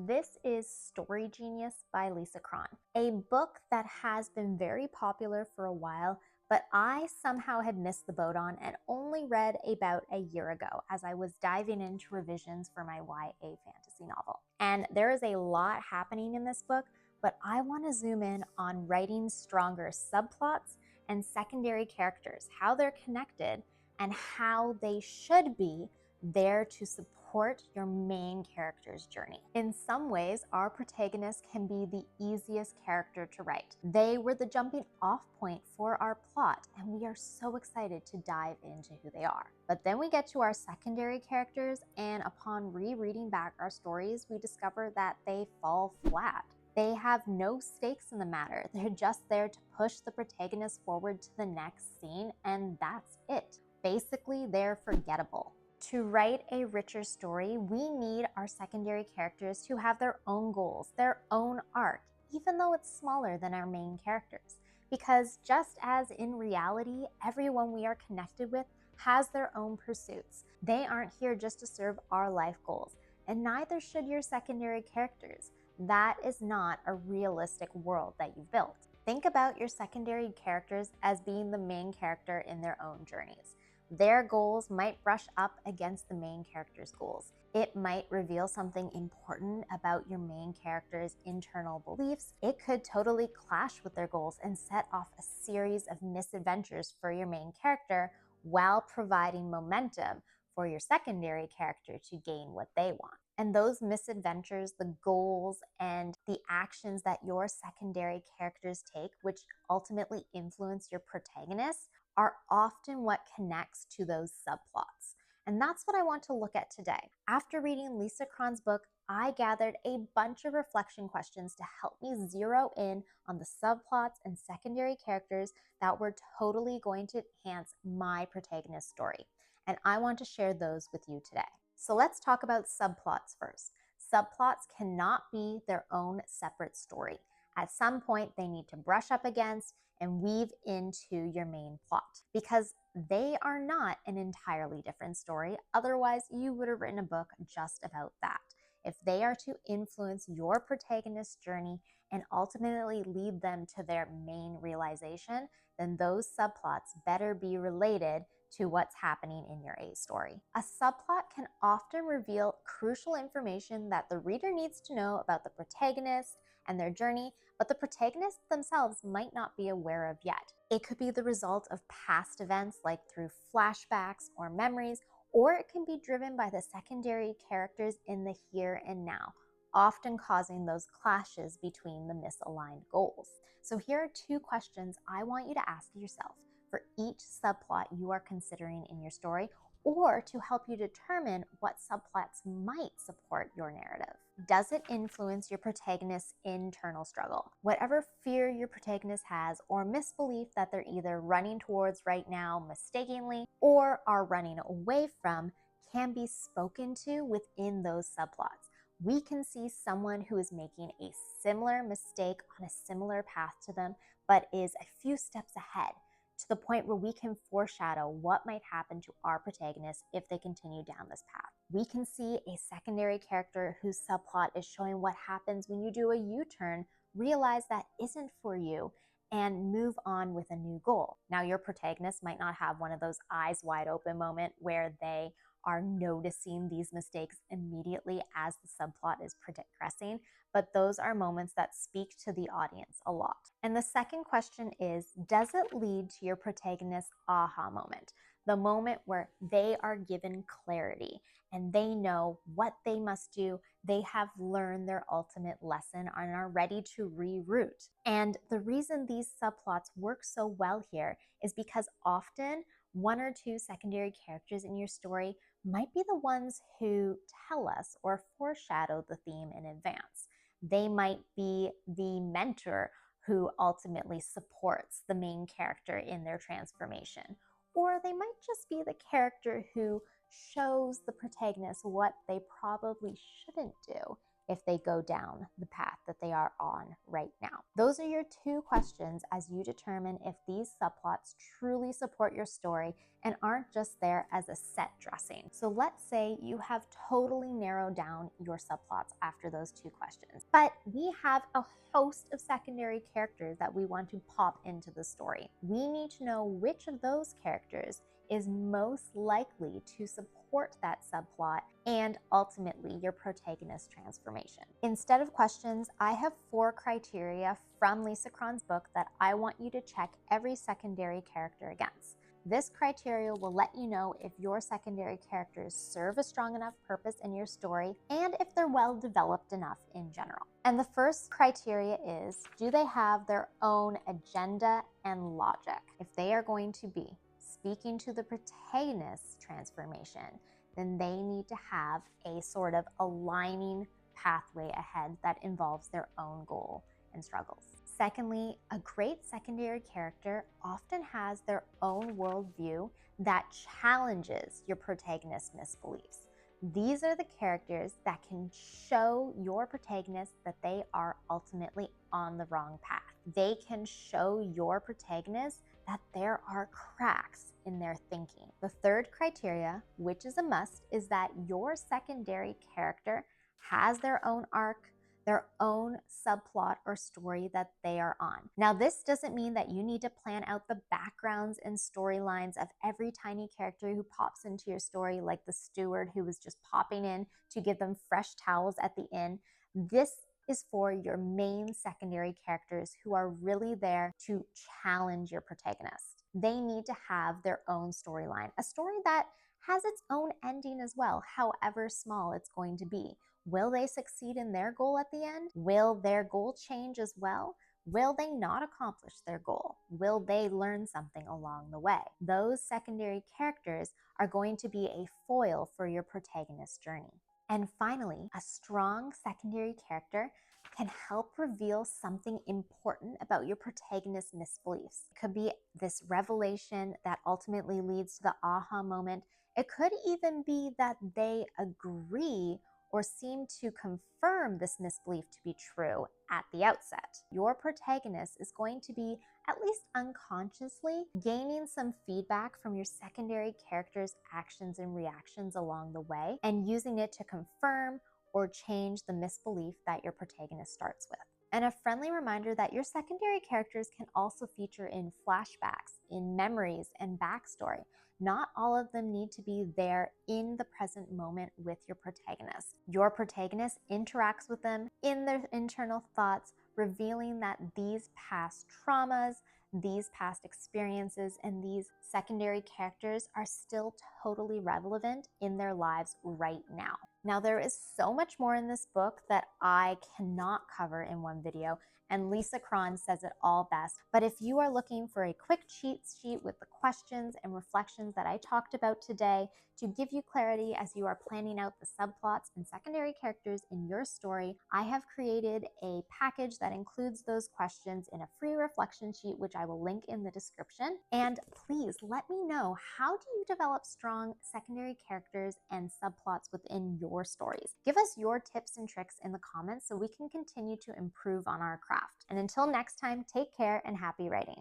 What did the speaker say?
This is Story Genius by Lisa Cron, a book that has been very popular for a while, but I somehow had missed the boat on and only read about a year ago as I was diving into revisions for my YA fantasy novel. And there is a lot happening in this book, but I want to zoom in on writing stronger subplots and secondary characters, how they're connected, and how they should be there to support your main character's journey. In some ways, our protagonist can be the easiest character to write. They were the jumping off point for our plot, and we are so excited to dive into who they are. But then we get to our secondary characters, and upon rereading back our stories, we discover that they fall flat. They have no stakes in the matter. They're just there to push the protagonist forward to the next scene, and that's it. Basically, they're forgettable. To write a richer story, we need our secondary characters to have their own goals, their own arc, even though it's smaller than our main characters. Because just as in reality, everyone we are connected with has their own pursuits. They aren't here just to serve our life goals, and neither should your secondary characters. That is not a realistic world that you've built. Think about your secondary characters as being the main character in their own journeys. Their goals might brush up against the main character's goals. It might reveal something important about your main character's internal beliefs. It could totally clash with their goals and set off a series of misadventures for your main character while providing momentum for your secondary character to gain what they want. And those misadventures, the goals, and the actions that your secondary characters take, which ultimately influence your protagonist, are often what connects to those subplots. And that's what I want to look at today. After reading Lisa Cron's book, I gathered a bunch of reflection questions to help me zero in on the subplots and secondary characters that were totally going to enhance my protagonist's story. And I want to share those with you today. So let's talk about subplots first. Subplots cannot be their own separate story. At some point, they need to brush up against and weave into your main plot because they are not an entirely different story. Otherwise, you would have written a book just about that. If they are to influence your protagonist's journey and ultimately lead them to their main realization, then those subplots better be related to what's happening in your A story. A subplot can often reveal crucial information that the reader needs to know about the protagonist and their journey, but the protagonists themselves might not be aware of yet. It could be the result of past events, like through flashbacks or memories, or it can be driven by the secondary characters in the here and now, often causing those clashes between the misaligned goals. So here are two questions I want you to ask yourself for each subplot you are considering in your story, or to help you determine what subplots might support your narrative. Does it influence your protagonist's internal struggle? Whatever fear your protagonist has or misbelief that they're either running towards right now mistakenly or are running away from can be spoken to within those subplots. We can see someone who is making a similar mistake on a similar path to them, but is a few steps ahead, to the point where we can foreshadow what might happen to our protagonist if they continue down this path. We can see a secondary character whose subplot is showing what happens when you do a U-turn, realize that isn't for you, and move on with a new goal. Now, your protagonist might not have one of those eyes wide open moment where they are noticing these mistakes immediately as the subplot is progressing, but those are moments that speak to the audience a lot. And the second question is, does it lead to your protagonist's aha moment? The moment where they are given clarity and they know what they must do, they have learned their ultimate lesson and are ready to reroute. And the reason these subplots work so well here is because often one or two secondary characters in your story might be the ones who tell us or foreshadow the theme in advance. They might be the mentor who ultimately supports the main character in their transformation. Or they might just be the character who shows the protagonist what they probably shouldn't do if they go down the path that they are on right now. Those are your two questions as you determine if these subplots truly support your story and aren't just there as a set dressing. So let's say you have totally narrowed down your subplots after those two questions, but we have a host of secondary characters that we want to pop into the story. We need to know which of those characters is most likely to support that subplot and ultimately your protagonist transformation. Instead of questions, I have 4 criteria from Lisa Cron's book that I want you to check every secondary character against. This criteria will let you know if your secondary characters serve a strong enough purpose in your story and if they're well developed enough in general. And the first criteria is, do they have their own agenda and logic? If they are going to be speaking to the protagonist's transformation, then they need to have a sort of aligning pathway ahead that involves their own goal and struggles. Secondly, a great secondary character often has their own worldview that challenges your protagonist's misbeliefs. These are the characters that can show your protagonist that they are ultimately on the wrong path. They can show your protagonist that there are cracks in their thinking. The third criteria, which is a must, is that your secondary character has their own arc, their own subplot or story that they are on. Now, this doesn't mean that you need to plan out the backgrounds and storylines of every tiny character who pops into your story, like the steward who was just popping in to give them fresh towels at the inn. This is for your main secondary characters who are really there to challenge your protagonist. They need to have their own storyline, a story that has its own ending as well, however small it's going to be. Will they succeed in their goal at the end? Will their goal change as well? Will they not accomplish their goal? Will they learn something along the way? Those secondary characters are going to be a foil for your protagonist's journey. And finally, a strong secondary character can help reveal something important about your protagonist's misbeliefs. It could be this revelation that ultimately leads to the aha moment. It could even be that they agree or seem to confirm this misbelief to be true at the outset. Your protagonist is going to be, at least unconsciously, gaining some feedback from your secondary character's actions and reactions along the way and using it to confirm or change the misbelief that your protagonist starts with. And a friendly reminder that your secondary characters can also feature in flashbacks, in memories, and backstory. Not all of them need to be there in the present moment with your protagonist. Your protagonist interacts with them in their internal thoughts, revealing that these past traumas, these past experiences, and these secondary characters are still totally relevant in their lives right now. Now, there is so much more in this book that I cannot cover in one video, and Lisa Cron says it all best. But if you are looking for a quick cheat sheet with the questions and reflections that I talked about today to give you clarity as you are planning out the subplots and secondary characters in your story, I have created a package that includes those questions in a free reflection sheet, which I will link in the description. And please let me know, how do you develop strong secondary characters and subplots within your stories? Give us your tips and tricks in the comments so we can continue to improve on our craft. And until next time, take care and happy writing.